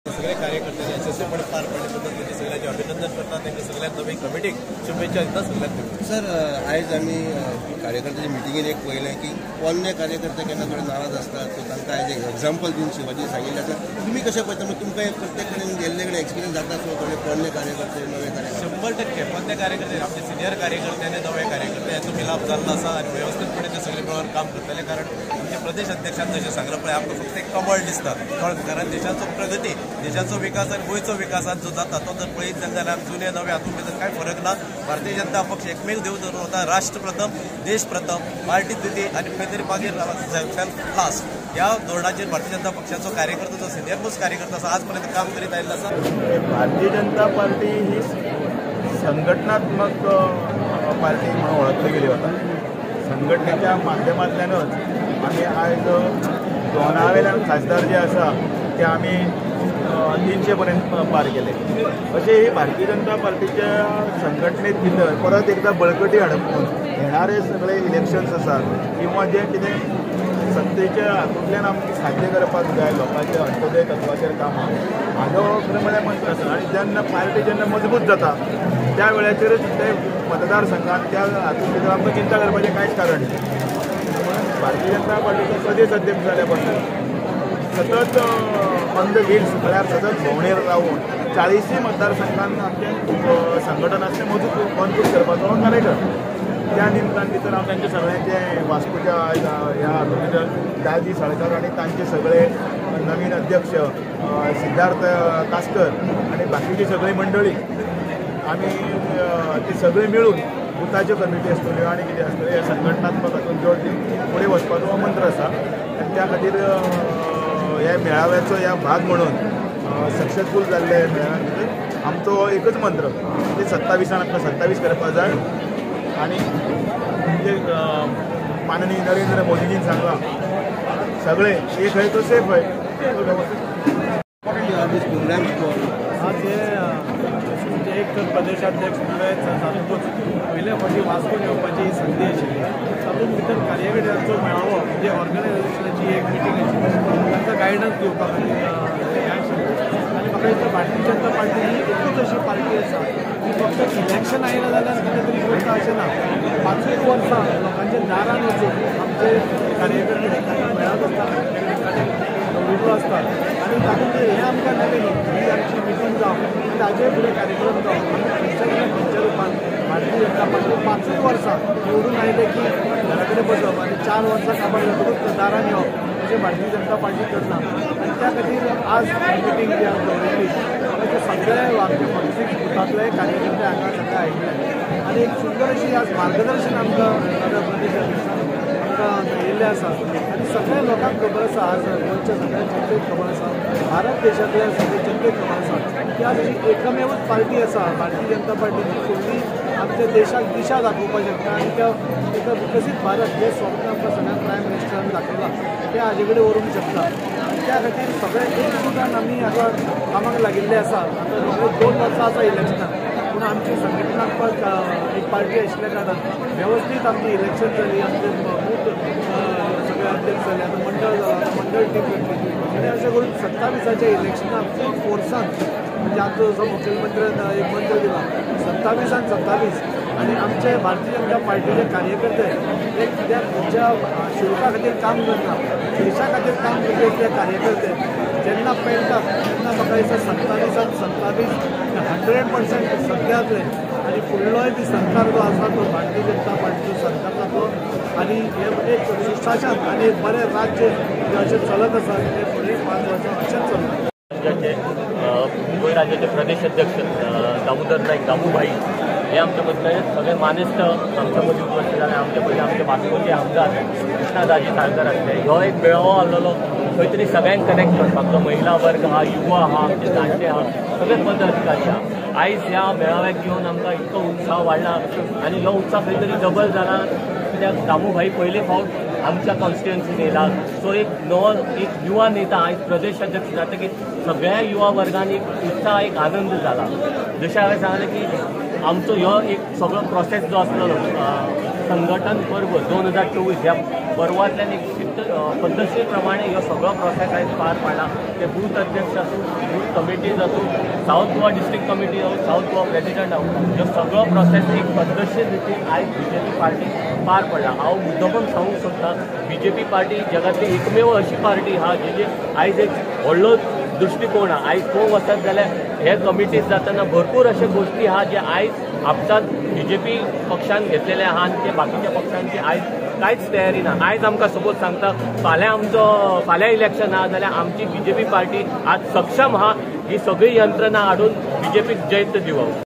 सगळे कार्यकर्ते यशस्वीपणे पार पाडल्याबद्दल त्यांचे सगळ्यांचे अभिनंदन करतात. त्यांच्या सगळ्यांना नवी कमिटीक शुभेच्छा दितात सगळ्यांना. सर आयज आमी कार्यकर्त्याच्या मिटिंगेन एक पळयलें की पोरणे कार्यकर्ते केन्ना थोडे नाराज असतात, सो तांकां आयज एक एग्जाम्पल दिवन शिवाजी सांगिल्लें आसा. तुमी कशें पळयता? म्हणजे तुमकां प्रत्येक कडेन गेल्ले कडेन एक्सपिरियन्स जाता, सो थोडे पोरणे कार्यकर्ते नवे कार्यकर्ते 100% पोरणे कार्यकर्ते आपले सिनियर कार्यकर्ते आणि नवे कार्यकर्ते याचो मिलाप जाल्लो आसा आणि व्यवस्थितपणे ते सगळे प्रमाण काम करतले. कारण आमचे प्रदेश अध्यक्षान जशें सांगलें पळय आमकां फक्त एक कमळ दिसता. कारण देशाचो प्रगती, देशाचो विकास आणि गोंयचो विकासात जो जाता तो जर पळयत जाल्यार जुने नवे हातूंत भितर कांय फरक ना. भारतीय जनता पक्ष एकमेव देव धरून होता, राष्ट्र प्रथम, देश प्रथम, पार्टी द्वितीय आणि खंय तरी मागीर सेल्फ लास्ट ह्या धोरणाचेर भारतीय जनता पक्षाचो कार्यकर्तो जो सिनियर मोस्ट कार्यकर्ता आसा आज पर्यंत काम करीत आयिल्लो आसा. भारतीय जनता पार्टी ही संघटनात्मक पार्टी म्हणून ओळखली गेली होता. संघटनेच्या माध्यमांतल्यानच आम्ही आज दोनावेल्यान खासदार जे आसा ते आम्ही 300 पर्यंत पार केले. अशें ही भारतीय जनता पार्टीच्या संघटनेत भितर परत एकदा बळकटी हाडपून येणारे सगळे इलेक्शन्स आसात किंवा जे कितें सत्तेच्या हातूंतल्यान आमकां साध्य करपाक जाय लोकांच्या अंत्योदय तत्वाचेर कामां हाजो खरें म्हळ्यार मंत्र आसा. आनी जेन्ना पार्टी जेन्ना मजबूत जाता त्या वेळाचेरच ते मतदारसंघात त्या हातूंत भितर आमकां चिंता करपाचें कांयच कारण ना. भारतीय जनता पार्टीचो प्रदेश अध्यक्ष जाल्या पासून सतत ऑन द व्हील्स म्हळ्यार सतत भोंवडेर रावून 40 मतदारसंघांत आमचें संघटन आसलें मजबूत करपाचो कार्यक्रम. त्या निमतान भितर हांव तांचे सगळ्यांचे वास्कोच्या ह्या हातूंत भितर दाजी साळकार आनी तांचे सगळे नवीन अध्यक्ष सिद्धार्थ कास्कर आनी बाकीची सगळी मंडळी आमी ती सगळी मेळून बुथाच्यो कमिटी आसतल्यो आनी कितें आसतलें ह्या संघटनात्मक हातूंत जोड दिवन फुडें वचपाचो हो मंत्र आसा. आनी त्या खातीर ह्या मेळाव्याचो ह्या भाग म्हणून सक्सेसफूल जाल्ले मेळाव्या भितर आमचो एकच मंत्र ते 27 आमकां 27 करपाक जाय. आणि म्हणजे माननीय नरेंद्र मोदीजीन सांगलां सगळे एक है तो सेफ है. आज हे एक तर प्रदेशाध्यक्ष जातूंच पयल्या फावटी वास्को येवपाची संदी आशिल्ली. तातूंत भितर कार्यकर्त्यांचो मेळावो म्हणजे ऑर्गनायझेशनाची एक मिटींग आशिल्ली तांकां गायडन्स दिवपा खातीर हें आशिल्लें. आनी म्हाका दिसता भारतीय जनता पार्टी ही एकूच अशी पार्टी आसा की फक्त इलेक्शन आयलां जाल्यार कितें तरी करता अशें ना. 5 वर्सां लोकांच्या दारान वचून आमचे कार्यकर्ते मेळत आसतात, दवरिल्लो आसता आनी तातूंत हें आमकां नवें ही आमची मिटींग जावं ताजे फुडें कार्यक्रम जावं आमी खंयच्या रुपान भारतीय जनता पार्टी 5 वर्सां निवडून आयले की घरा कडेन बसप आनी 4 वर्सां काबार जातकूच दारान येवप अशें भारतीय जनता पार्टी करना. आनी त्या खातीर आज मिटींग जी आमी दवरिल्ली ते सगळे आमचे 46 बुथांतले कार्यकर्ते हांगा सगळे आयिल्ले आनी एक सुंदर अशी आज मार्गदर्शन आमकां नव्या प्रदेश अध्यक्षान आमकां येयल्लें आसा. आनी सगळ्या लोकांक खबर आसा, आज गोंयच्या सगळ्या जनतेक खबर आसा, भारत देशांतल्या सगळ्या जनतेक खबर आसा की आज अशी एकमेवच पार्टी आसा भारतीय जनता पार्टीची फुडली आमच्या देशाक दिशा दाखोवपाक शकता. आनी त्या विकसीत भारत जे स्वप्न आमकां सगळ्या प्रायम मिनिस्टरान दाखयलां ते हाजे कडेन व्हरूंक शकता. त्या खातीर सगळे एकजुटान आमी हाका कामाक लागिल्ले आसा. आतां रोखडीच 2 वर्सां आसा इलेक्शनाक पूण आमची संघटनात्मक एक पार्टी आशिल्ल्या कारणान वेवस्थीत आमची इलेक्शन जाली, आमचे बूथ सगळे अध्यक्ष जाले, आतां मंडळ जालां, आतां मंडळ टीम करतली आनी अशें करून 27च्या इलेक्शनाक फूल फोर्सान म्हणजे आमचो जो मुखेलमंत्र्यान एक मंत्र दिला 27 आनी आमचे भारतीय जनता पार्टीचे कार्यकर्ते हे कित्याक खंयच्या शुल्का खातीर काम करना, देशा खातीर काम करता ते कार्यकर्ते जेन्ना पेलटात तेन्ना म्हाका दिसता 27 100% सगळ्यांतले आनी फुडलोय बी सरकार जो आसा तो भारतीय जनता पार्टीचो सरकार जातलो. आनी हे एक सुशासन आनी एक बरें राज्य जे अशें चलत आसा ते फुडें 5 वर्सां अशेंच चलता. गोंय राज्याचे प्रदेश अध्यक्ष दामोदर नायक दामूभाई हे आमचे मदले सगळे मानेस्त आमच्या मदीं उपस्थित जाले. आमचे पयलीं आमचे वास्कोचे आमदार कृष्णादाजी साळकार आसले. हो एक मेळावो आसलेलो खंय तरी सगळ्यांक कनेक्ट करपाक. जो महिला वर्ग आहा, युवा आहा, आमचे जाणटे आहा, सगळे पदाधिकारी आहा. आयज ह्या मेळाव्याक घेवन आमकां इतको उत्साह वाडला आनी हो उत्साह खंय तरी डबल जाला कित्याक दामूभाई पयले फावट आमच्या कॉन्स्टिट्युएन्सीन येयला. सो एक नवो एक युवा नेता आयज प्रदेश अध्यक्ष जातकीर सगळ्या युवा वर्गान एक उत्साह एक आनंद जाला. जशें हांवें सांगलें की आमचो ह्यो एक सगळो प्रोसेस जो आसलेलो संघटन पर्व 2024 ह्या पर्वांतल्यान एक पद्धतशीर प्रमाणे ह्यो सगळो प्रोसेस आयज पार पाडला. ते बूथ अध्यक्ष आसूं, कमिटीज आसूं, साऊथ गोवा डिस्ट्रिक्ट कमिटी आसूं, साऊथ गोवा प्रेसिडेंट आसूं, ह्यो सगळो प्रोसेस एक पद्धतशीर रितीन आयज बीजेपी पार्टी पार पडला. हांव मुद्दमून सांगूंक सोदतां, बीजेपी पार्टी जगातली एकमेव अशी पार्टी आहा जी आयज एक व्हडलो दृश्टिकोन आहा. आयज पळोवंक वचत जाल्यार हे कमिटीज जाताना भरपूर अशे गोश्टी आहा जे आयज आपसात बीजेपी पक्षान घेतलेले आहा आनी ते बाकीच्या पक्षांची आयज कांयच तयारी ना. आयज आमकां सपोज सांगता फाल्यां इलेक्शन आहा जाल्यार आमची बीजेपी पार्टी आज सक्षम आहा ही सगळी यंत्रणा हाडून बीजेपीक जैत दिवप.